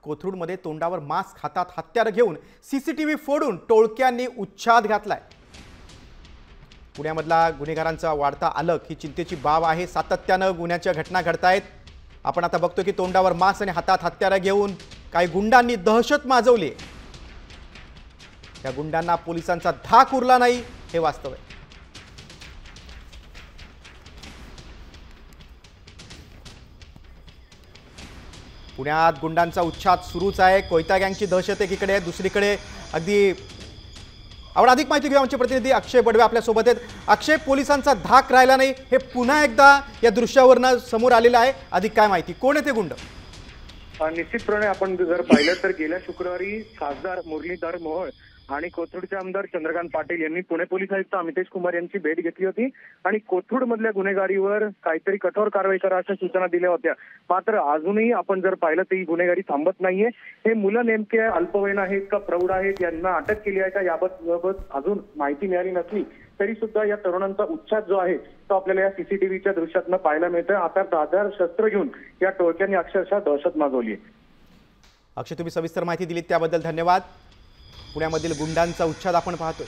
कोथरूडमध्ये तोंडावर मास्क, हातात हत्यार घेऊन सीसीटीव्ही फोडून टोळक्यांनी उच्छाद घातलाय। पुण्यामधला गुन्हेगारांचा वाढता आलक ही चिंतेची बाब आहे। सातत्याने गुन्ह्याच्या घटना घडतायत। आपण आता बघतो की तोंडावर मास्क आणि हातात हत्यार घेऊन काही गुंडांनी दहशत माजवली। या गुंडांना पोलिसांचा धाक उरला नाही हे वास्तव आहे। पुण्यात गुंडांचा उच्छाद सुरूच आहे। कोयता गँगची दहशत एकीकडे, दुसरीकडे अगदी आपण अधिक माहिती घेऊ। आमचे प्रतिनिधी अक्षय बडवे आपल्या सोबत आहेत। अक्षय, पोलिसांचा धाक राहिला नाही हे पुन्हा एकदा या दृश्यावरून समोर आलेलं आहे। अधिक काय माहिती, कोण आहे ते गुंड? निश्चितपणे आपण जर पाहिलं तर गेल्या शुक्रवारी खासदार मुरलीधर मोहोळ आणि कोथरूडचे आमदार चंद्रकांत पाटील यांनी पुणे पोलीस आयुक्त अमितेश कुमार यांची भेट घेतली होती आणि कोथरूड मधल्या गुन्हेगारीवर काहीतरी कठोर कारवाई करा अशा सूचना दिल्या होत्या। मात्र अजूनही आपण जर पाहिलं तर ही गुन्हेगारी थांबत नाहीये। हे मुलं नेमके अल्पवयीन आहेत का प्रौढ आहेत, यांना अटक केली आहे का याबाबत अजून माहिती मिळाली नसली तरी सुद्धा या तरुणांचा उच्छाद जो आहे तो आपल्याला या सीसीटीव्हीच्या दृश्यातनं पाहायला मिळतोय। आता धारदार शस्त्र घेऊन या टोळक्यांनी अक्षरशः दहशत माजवली आहे। अक्षय, तुम्ही सविस्तर माहिती दिलीत त्याबद्दल धन्यवाद। पुण्यामधील गुंडांचा उच्छाद आपण पाहतोय।